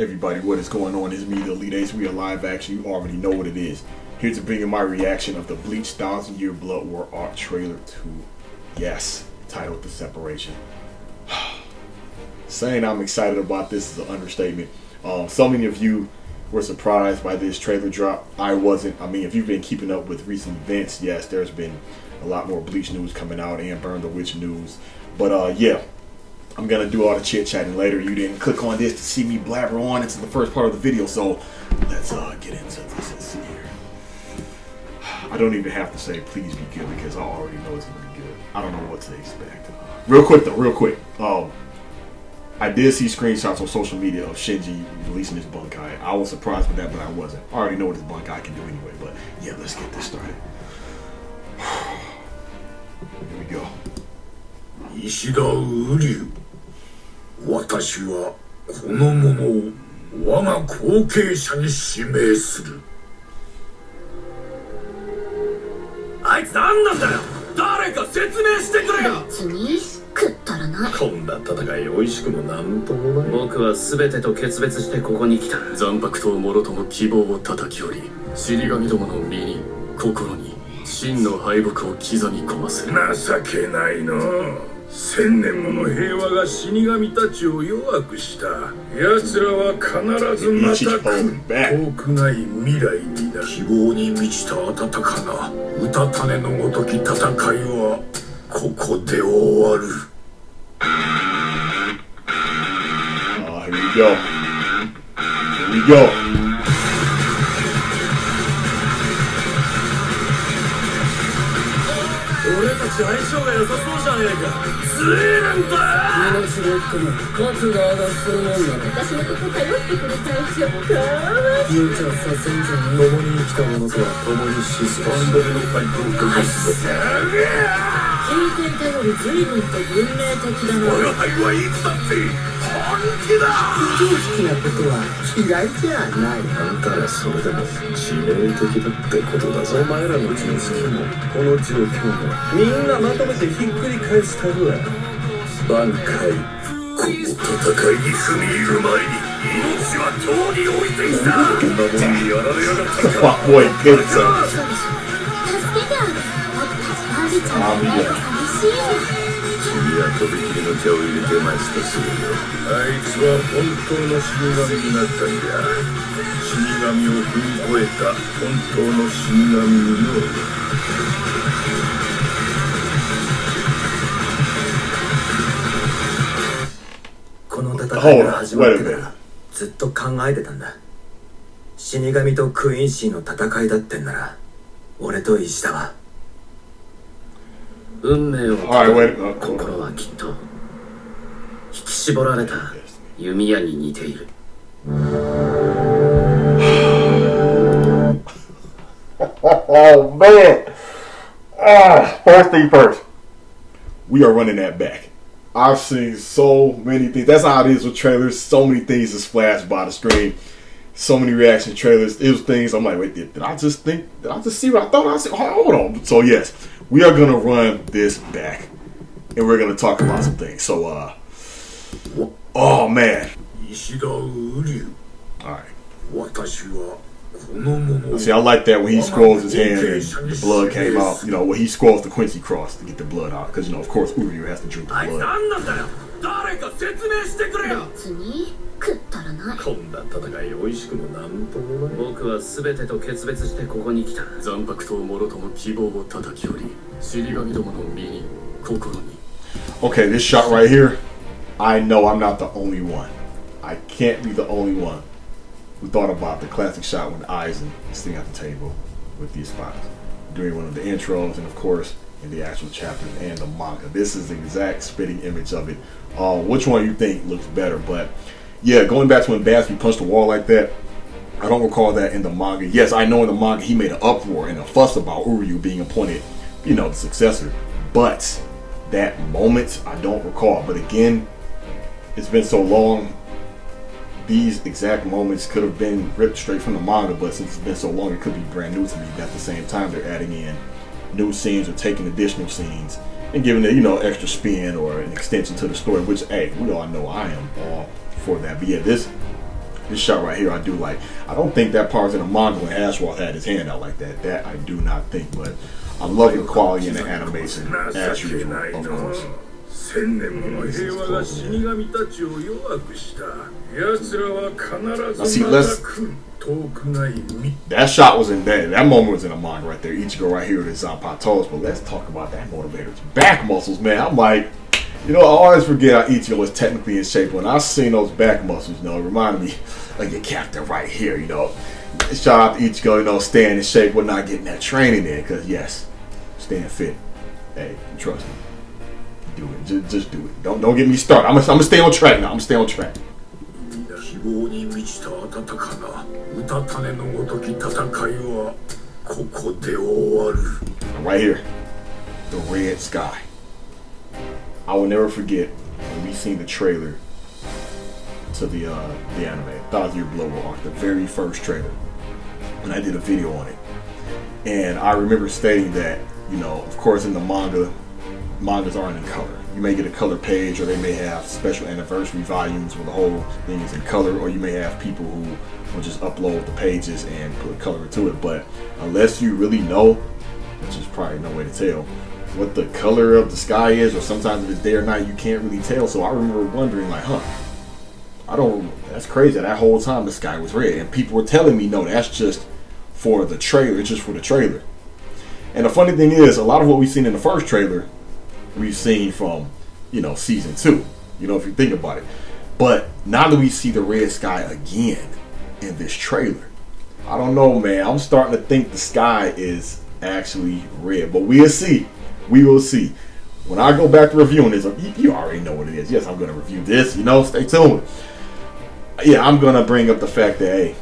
Everybody, what is going on? It's me, Theeliteace. We are live action. You already know what it is. Here to bring you my reaction of the Bleach 1000-Year Blood War Arc Trailer 2. Yes, titled The Separation. Saying I'm excited about this is an understatement. So many of you were surprised by this trailer drop. I wasn't. I mean, if you've been keeping up with recent events, yes, there's been a lot more Bleach news coming out and Burn the Witch news. But yeah, I'm gonna do all the chit chatting later. You didn't click on this to see me blabber on into the first part of the video, so let's get into this. Let's see here. I don't even have to say please be good because I already know it's gonna be good. I don't know what to expect. Real quick though, real quick. I did see screenshots on social media of Shinji releasing his Bunkai. I was surprised with that, but I wasn't. I already know what his Bunkai can do anyway. But yeah, let's get this started. Here we go. 石田雨竜、私はこの者を我が後継者に指名する。あいつ何なんだよ。誰か説明してくれよ。別にくったらない。こんな戦い美味しくもなんともない。僕は全てと決別してここに来た。残白ともろとも希望を叩き折り、死神どもの身に心に真の敗北を刻み込ませる。情けないの。千年もの平和が死神たちを弱くした。奴らは必ずまた遠くない未来にな。希望に満ちた温かなうたた寝のごとき戦いはここで終わる。Here we go. Here we go. 俺たち相性が良さそうじゃねえか。強えなんだ。命の人も数が上がするもんなの。私のこと頼ってくれちゃうしょ。無茶させんじゃねえ。共に生きた者とは共に死す。3度目の回答をかけす。聞いていたより随分と文明的だな。我が輩はいつだって本気だ。不常識なことは嫌いじゃない。あんたらそれでも致命的だってことだぞ。お前らの常識もこの状況もみんなまとめてひっくり返したるわ。挽回。この戦いに踏み入る前に命はとうに置いてきた。こんなもんにやられやがったか。Boy, good son. 助けてあげる。僕たちバービーちゃんがいないと寂しい。君はとびきりの手を入れてましたするよ。あいつは本当の死神になったんじゃ。死神を踏み越えた本当の死神によ。この戦いが始まってからずっと考えてたんだ。死神とクイーンシーの戦いだってんなら俺と石田は運命を心はきっと引き絞られた弓矢に似ている。Oh man! First thing first, we are running that back. I've seen so many things. That's how it is with trailers. So many things just flash by the screen. So many reaction trailers. It was things I'm like, wait, did I just think? Did I just see what I thought I said? Hold on. So yes, we are gonna run this back, and we're gonna talk about some things. So oh man. 石田雨竜。All right. 私はこの者。 See, I like that when he scrolls his hand and the blood came out. You know, when he scrolls the Quincy cross to get the blood out, because you know, of course, Uryu has to drink the あいつ blood. 何なんだよ。誰か説明してくれよ。別にくったらない。こんな戦い美味しくもなんともない。僕は全てと決別してここに来た。残白ともろとも希望を叩き折り、死神どもの身に心に。 Okay, this shot right here, I know I'm not the only one. I can't be the only one who thought about the classic shot when Aizen is sitting at the table with these spots during one of the intros, and of course in the actual chapters and the manga. This is the exact spitting image of it. Which one you think looks better? But yeah, going back to when Basby punched the wall like that, I don't recall that in the manga. Yes, I know in the manga he made an uproar and a fuss about Uryu being appointed, you know, the successor. But that moment, I don't recall. But again, it's been so long. These exact moments could have been ripped straight from the manga, but since it's been so long, it could be brand new to me. But at the same time, they're adding in new scenes or taking additional scenes and giving it, you know, extra spin or an extension to the story, which, hey, we all know I am all for that. But yeah, this This shot right here, I do like. I don't think that part was in a manga when Ashworth had his hand out like that. That I do not think, but I'm loving the quality in the animation as usual, of course. 千年もの平和が死神たちを弱くした。奴らは必ずまた来る。遠くない海。 That shot was in there. That moment was in a manga right there. Ichigo right here with his zapatos. But let's talk about that motivator's back muscles, man. I'm like, you know, I always forget how Ichigo was technically in shape. When I seen those back muscles, you know, it reminded me of your captain right here, you know. Shout out to Ichigo, you know, staying in shape, but not getting that training in. Because, yes, staying fit. Hey, trust me. Do it. Just do it. Don't get me started. I'm gonna stay on track now. I'm gonna stay on track. 希望に満ちた温かなうたた寝のごとき戦いはここで終わる。 Right here, the red sky. I will never forget when we seen the trailer to the anime, Thousand Year Blood War arc, the very first trailer, when I did a video on it. And I remember stating that, you know, of course in the mangas aren't in color. You may get a color page, or they may have special anniversary volumes where the whole thing is in color, or you may have people who will just upload the pages and put color to it. But unless you really know, which is probably no way to tell, what the color of the sky is, or sometimes if it's day or night, you can't really tell. So I remember wondering, like, that's crazy. That whole time the sky was red, and people were telling me, no, that's just for the trailer. It's just for the trailer. And the funny thing is, a lot of what we've seen in the first trailer, we've seen from, you know, season 2, you know, if you think about it. But now that we see the red sky again in this trailer, I don't know, man. I'm starting to think the sky is actually red, but we'll see. We will see. When I go back to reviewing this, you already know what it is. Yes, I'm going to review this, you know, stay tuned. Yeah, I'm going to bring up the fact that, hey,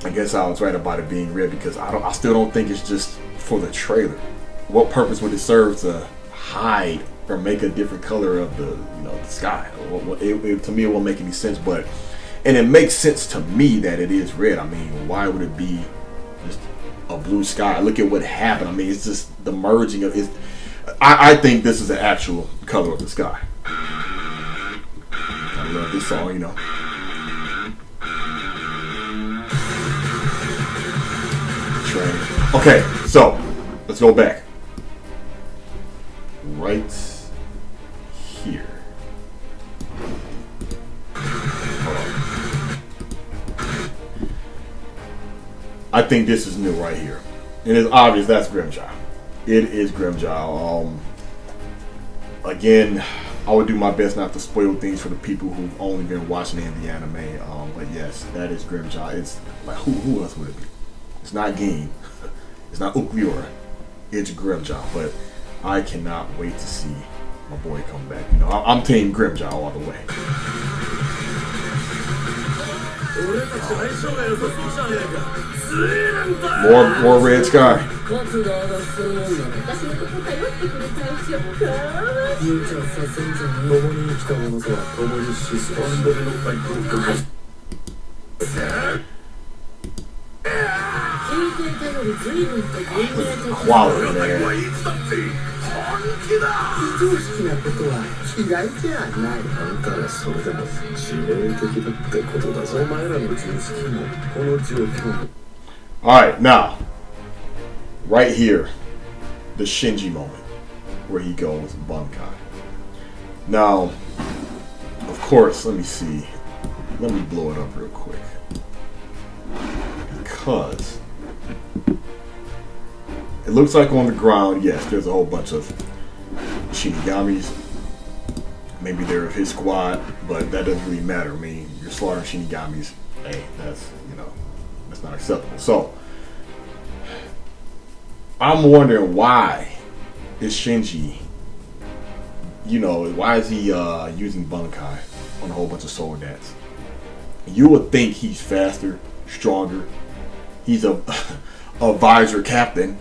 I guess I was right about it being red, because I still don't think it's just for the trailer. What purpose would it serve to hide or make a different color of the, you know, the sky? To me, it won't make any sense. But, and it makes sense to me that it is red. I mean, why would it be just a blue sky? Look at what happened. I mean, it's just the merging of it. I think this is the actual color of the sky. I love this song, you know. Okay, so let's go back. Right here. I think this is new right here. And it's obvious that's Grimmjow. It is Grimmjow. Again, I would do my best not to spoil things for the people who've only been watching it in the anime. But yes, that is Grimmjow. It's like, who else would it be? It's not Gin. It's not Ukliora. It's Grimmjow. But I cannot wait to see my boy come back. You know, I'm team Grimmjow all the way. More red sky. Quality, man. 非常識なことは嫌いじゃない。あんたらそれでも致命的だってことだぞ。お前らの常識もこの状況も。Alright, now, right here, the Shinji moment where he goes Bunkai. Now, of course, let me see. Let me blow it up real quick. Because it looks like on the ground, yes, there's a whole bunch of Shinigamis. Maybe they're of his squad, but that doesn't really matter. I mean, you're slaughtering Shinigamis. Hey, that's, you know, that's not acceptable. So, I'm wondering why is Shinji, you know, why is he using Bunkai on a whole bunch of Soldats? You would think he's faster, stronger. He's a visor captain.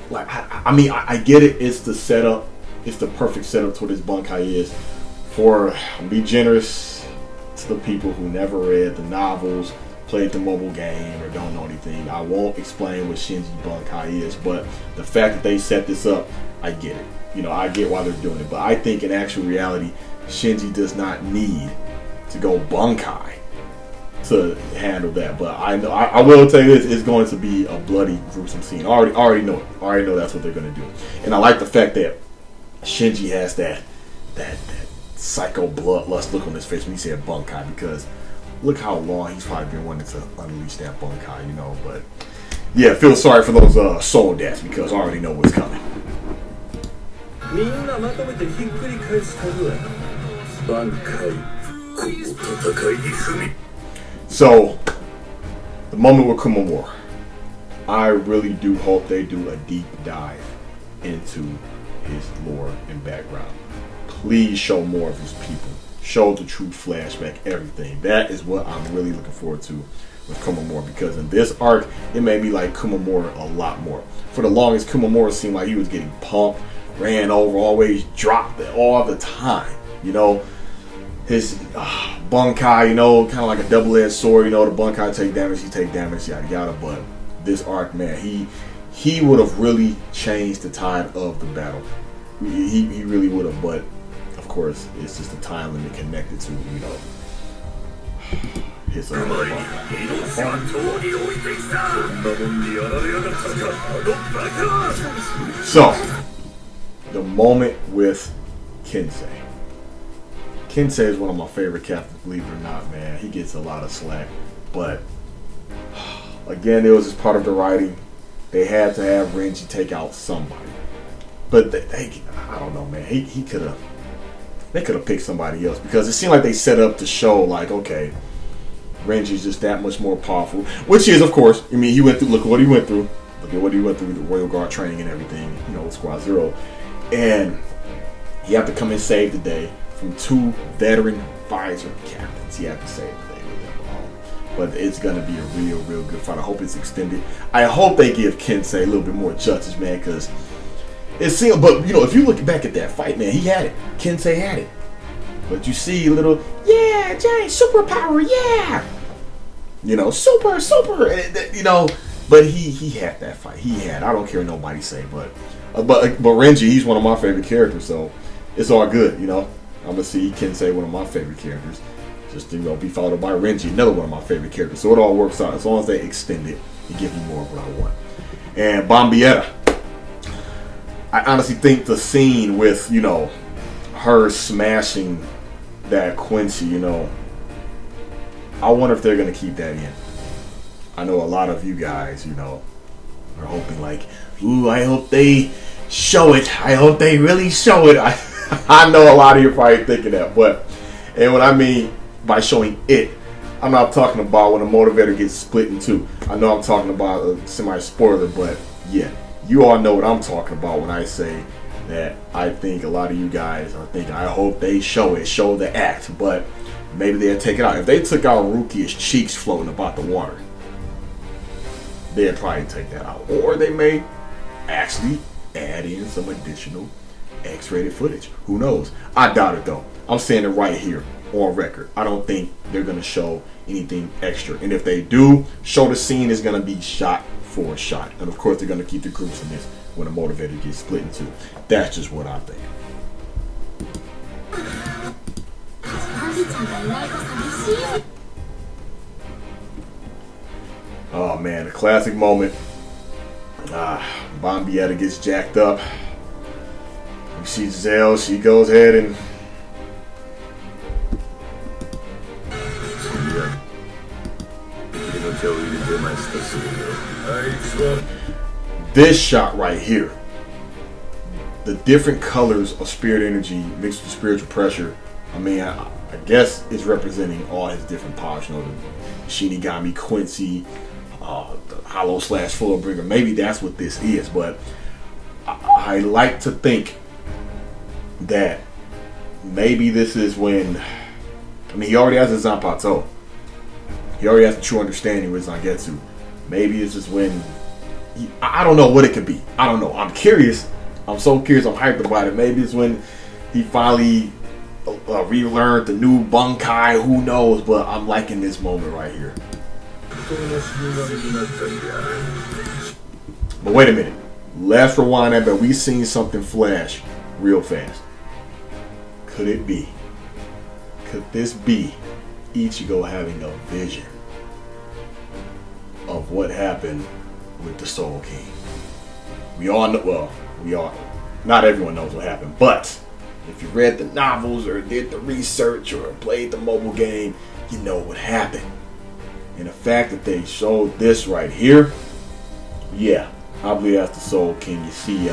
Like, I mean, I get it. It's the setup. It's the perfect setup to what his Bunkai is. For, be generous to the people who never read the novels, played the mobile game, or don't know anything. I won't explain what Shinji Bunkai is, but the fact that they set this up, I get it. You know, I get why they're doing it. But I think in actual reality, Shinji does not need to go Bunkai to handle that. But I know I will tell you this: it's going to be a bloody, gruesome scene. Already know it. Already know that's what they're going to do. And I like the fact that Shinji has that psycho bloodlust look on his face when he said Bunkai, because look how long he's probably been wanting to unleash that Bunkai, you know. But yeah, feel sorry for those soul deaths, because I already know what's coming. So, the moment with Kumamura, I really do hope they do a deep dive into his lore and background. Please show more of his people. Show the true flashback, everything. That is what I'm really looking forward to with Kumamura, because in this arc, it made me like Kumamura a lot more. For the longest, Kumamura seemed like he was getting pumped, ran over, always dropped all the time. You know, his Bunkai, you know, kind of like a double-edged sword. You know, the Bunkai take damage, he take damage, yada yada. But this arc, man, he would have really changed the tide of the battle. He really would have. But of course, it's just the time limit connected to, you know, his So, the moment with Kensei. Kensei is one of my favorite captains, believe it or not, man. He gets a lot of slack. But, again, it was just part of the writing. They had to have Renji take out somebody. But they I don't know, man. They could have picked somebody else, because it seemed like they set up to show, like, okay, Renji's just that much more powerful. Which is, of course, I mean, he went through, look at what he went through. Look at what he went through, the Royal Guard training and everything, you know, with Squad Zero. And he had to come and save the day from two veteran visor captains. He had to save the day with them. But it's going to be a real good fight. I hope it's extended. I hope they give Kensei a little bit more justice, man, because it seemed, but, you know, if you look back at that fight, man, he had it. Kensei had it. But you see little, yeah, Jay, superpower, yeah. You know, super, you know. But he had that fight. He had. I don't care what nobody say, but Renji, he's one of my favorite characters, so it's all good, you know. I'm gonna see Kensei, one of my favorite characters, just to, you know, be followed by Renji, another one of my favorite characters. So it all works out as long as they extend it and give me more of what I want. And Bombietta, I honestly think the scene with, you know, her smashing that Quincy, you know, I wonder if they're gonna keep that in. I know a lot of you guys, you know, are hoping like, ooh, I hope they show it. I hope they really show it. I know a lot of you are probably thinking that, but, and what I mean by showing it, I'm not talking about when a motivator gets split in two. I know I'm talking about a semi-spoiler, but yeah, you all know what I'm talking about when I say that I think a lot of you guys are thinking, I hope they show it, show the act, but maybe they'll take it out. If they took out Rukia's cheeks floating about the water, they'll probably take that out. Or they may actually add in some additional X-rated footage. Who knows? I doubt it though. I'm saying it right here on record. I don't think they're going to show anything extra. And if they do show the scene, it's going to be shot for shot. And of course, they're going to keep the gruesomeness when a motivator gets split in two. That's just what I think. Oh man, a classic moment. Bombietta gets jacked up. You see Giselle, she goes ahead and this shot right here, the different colors of spirit energy mixed with spiritual pressure, I mean, I guess it's representing all his different powers. You know, the Shinigami, Quincy, the Hollow / Fullbringer. Maybe that's what this is, but I like to think that maybe this is when, I mean, he already has a Zanpakuto. He already has the true understanding with Zangetsu. Maybe this is when, I don't know what it could be. I don't know. I'm curious. I'm so curious. I'm hyped about it. Maybe it's when he finally relearned the new Bunkai. Who knows? But I'm liking this moment right here. But wait a minute. Let's rewind that, but we seen something flash real fast. Could it be? Could this be Ichigo having a vision? what happened with the Soul King. We all know, well, not everyone knows what happened, but if you read the novels or did the research or played the mobile game, you know what happened. And the fact that they showed this right here, yeah, I believe that's the Soul King. You see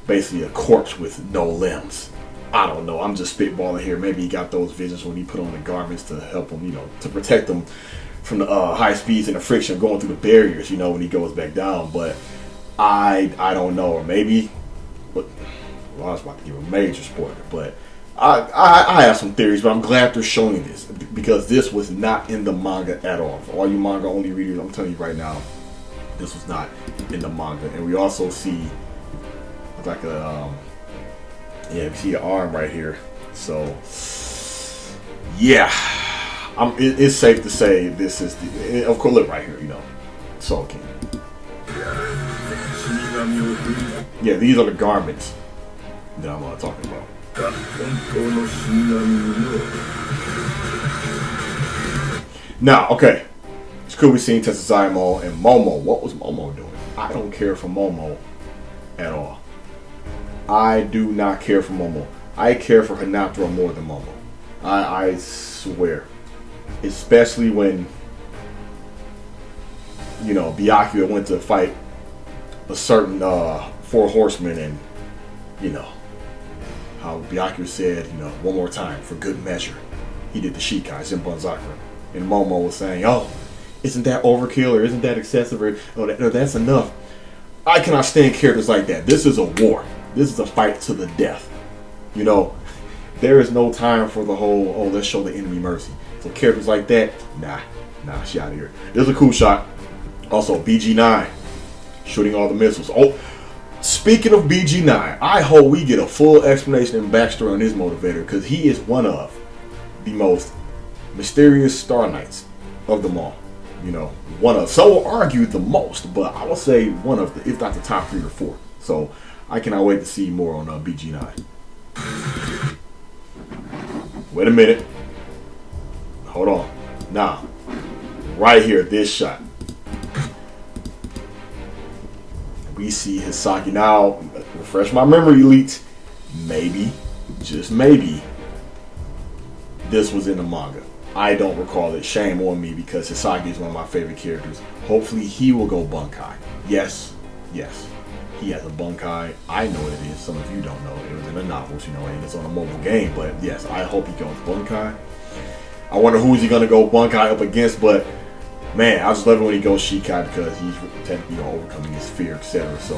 basically a corpse with no limbs. I don't know, I'm just spitballing here. Maybe he got those visions when he put on the garments to help him, to protect him from the high speeds and the friction going through the barriers, when he goes back down. But I don't know, or maybe, I was about to give a major spoiler, but I have some theories, but I'm glad they're showing this because this was not in the manga at all. For all you manga only readers, I'm telling you right now, this was not in the manga. And we also see like we see an arm right here. So yeah, it's safe to say this is of course, look right here, Soul King. Yeah, these are the garments that I'm talking about. Now, okay, it's cool we seen Tetsuzayamo and Momo. What was Momo doing? I don't care for Momo at all. I do not care for Momo. I care for Hinata more than Momo. I swear. Especially when, Byakuya went to fight a certain 4 horsemen, and how Byakuya said, one more time for good measure. He did the Shikai, Zenbonzakura. And Momo was saying, oh, isn't that overkill, or isn't that excessive, or that's enough. I cannot stand characters like that. This is a war. This is a fight to the death. There is no time for the whole, oh, let's show the enemy mercy. So characters like that, nah, she out of here. This is a cool shot. Also, BG9 shooting all the missiles. Oh, speaking of BG9, I hope we get a full explanation and backstory on his motivator, because he is one of the most mysterious Star Knights of them all. One of, some will argue the most, but I will say one of the, if not the top 3 or 4. So I cannot wait to see more on BG9. Wait a minute. Hold on. Now, right here, this shot. We see Hisaki. Now, refresh my memory, Elite. Maybe, just maybe, this was in the manga. I don't recall it. Shame on me, because Hisaki is one of my favorite characters. Hopefully he will go Bunkai. Yes. He has a Bunkai. I know what it is. Some of you don't know. It was in the novels, and it's on a mobile game. But yes, I hope he goes Bunkai. I wonder who's he going to go Bunkai up against. But man, I just love it when he goes Shikai, because he's technically overcoming his fear, etc. So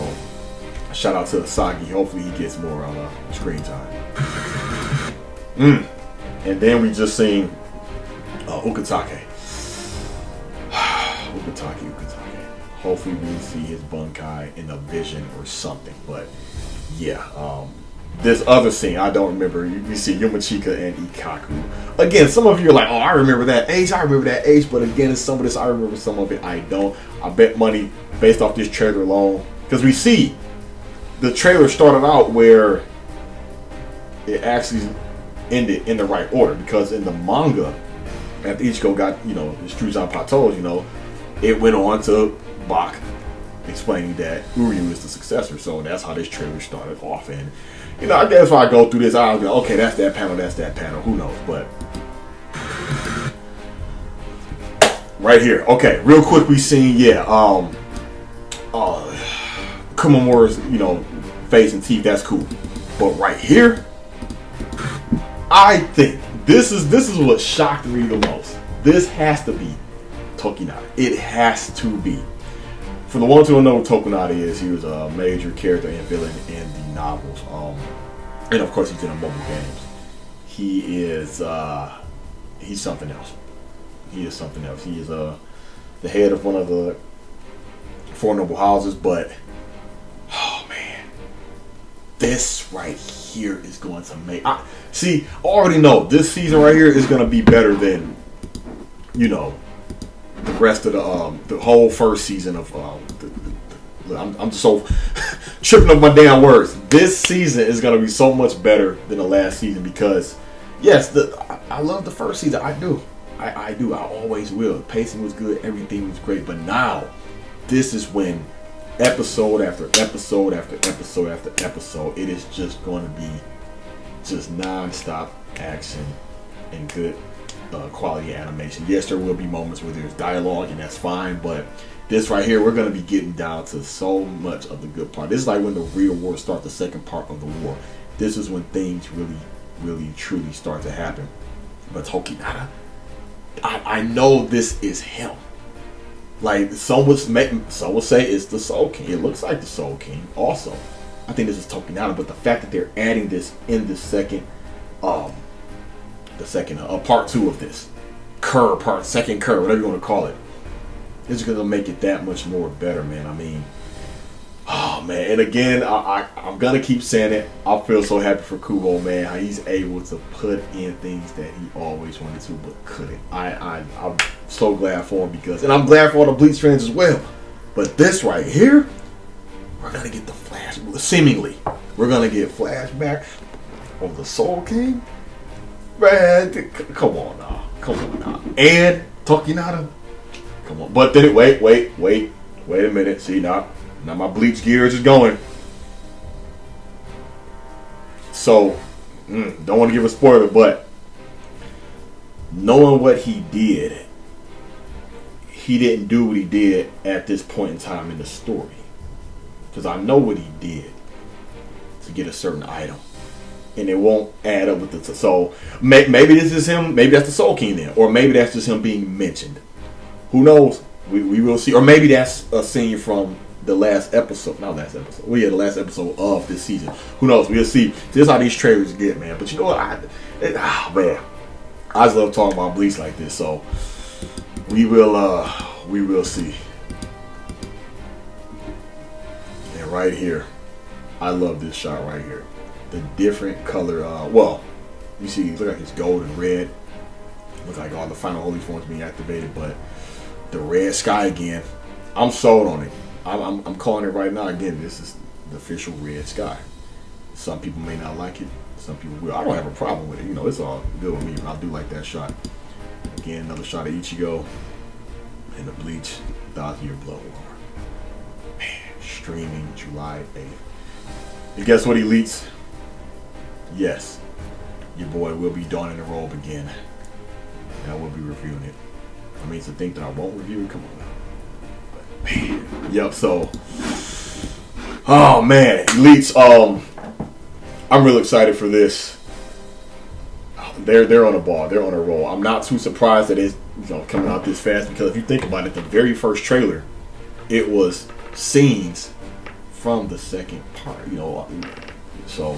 shout out to Hisaki. Hopefully he gets more screen time. And then we just seen Ukitake. Ukitake. Hopefully we see his Bunkai in a vision or something. But yeah, this other scene, I don't remember. You see Yumachika and Ikaku. Again, some of you are like, oh, I remember that age. But again, some of this, I remember some of it, I don't. I bet money based off this trailer alone. Because we see the trailer started out where it actually ended in the right order. Because in the manga, after Ichigo got, his Truzan Patos, it went on to Bach explaining that Uryu is the successor. So that's how this trailer started off. And, I guess if I go through this, I'll go, okay, that's that panel, who knows. But right here, okay, real quick, we seen, Kumamora's, face and teeth, that's cool. But right here, I think this is what shocked me the most. This has to be Tokinari. It has to be. For the ones who don't know what Tokinari is, he was a major character and villain in the novels. And of course he's in the mobile games. He is he's something else. He is something else. He is the head of one of the 4 noble houses, but oh man, this right here is going to make I already know this season right here is going to be better than the rest of the whole first season of I'm so tripping up my damn words. This season is going to be so much better than the last season, because yes, I love the first season. I do. I do. I always will. The pacing was good. Everything was great. But now, this is when episode after episode after episode after episode, it is just going to be just non-stop action and good quality animation. Yes, there will be moments where there's dialogue, and that's fine. But this right here, we're going to be getting down to so much of the good part. This is like when the real war starts, the second part of the war. This is when things really, truly start to happen. But Tokinata, I know this is him. Like some would say it's the Soul King. It looks like the Soul King. Also, I think this is Tokinata. But the fact that they're adding this in the second part 2 of this second curve, whatever you want to call it, is gonna make it that much more better, man. I mean, oh man, and again, I'm gonna keep saying it. I feel so happy for Kubo, man. How he's able to put in things that he always wanted to but couldn't. I'm so glad for him and I'm glad for all the Bleach fans as well. But this right here, we're gonna get the seemingly, we're gonna get flashbacks of the Soul King. Man, come on now, and Tokinata, come on. But then wait a minute. See now my Bleach gears is going. So, don't want to give a spoiler, but knowing what he did, he didn't do what he did at this point in time in the story. Because I know what he did to get a certain item. And it won't add up with the... So, maybe this is him, maybe that's the Soul King then. Or maybe that's just him being mentioned. Who knows? We will see. Or maybe that's a scene from the last episode. Not last episode. Well, yeah, the last episode of this season. Who knows? We'll see. This is how these trailers get, man. But you know what? Man. I just love talking about Bleach like this. So, we will see. And right here, I love this shot right here. The different color, you see, look like it's gold and red. Looks like all the final holy forms being activated, but the red sky again. I'm sold on it. I'm calling it right now. Again, this is the official red sky. Some people may not like it. Some people will. I don't have a problem with it. You know, it's all good with me. I do like that shot. Again, another shot of Ichigo and the Bleach 1,000-Year Blood War. Man, streaming July 8th. And guess what, Elites? Yes, your boy will be donning the robe again. And I will be reviewing it. I mean, to think that I won't review it, come on now. But man, yep. So, oh man, Elites. I'm real excited for this. They're on a ball. They're on a roll. I'm not too surprised that it's coming out this fast, because if you think about it, the very first trailer, it was scenes from the second part. So.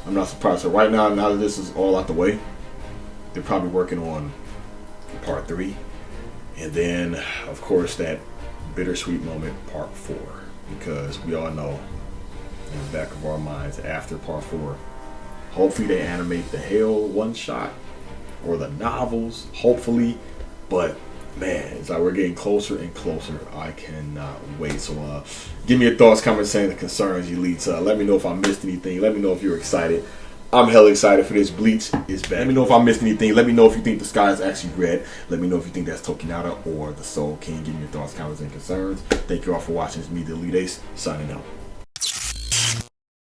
I'm not surprised. So right now that this is all out the way, they're probably working on part 3. And then, of course, that bittersweet moment, part 4. Because we all know, in the back of our minds, after part 4, hopefully they animate the Hell one-shot or the novels, hopefully. But, man, it's like we're getting closer and closer. I cannot wait. So, give me your thoughts, comments, and concerns, Elites. Let me know if I missed anything. Let me know if you're excited. I'm hella excited for this. Bleach is back. Let me know if I missed anything. Let me know if you think the sky is actually red. Let me know if you think that's Tokinata or the Soul King. Give me your thoughts, comments, and concerns. Thank you all for watching. It's me, Theeliteace, signing out.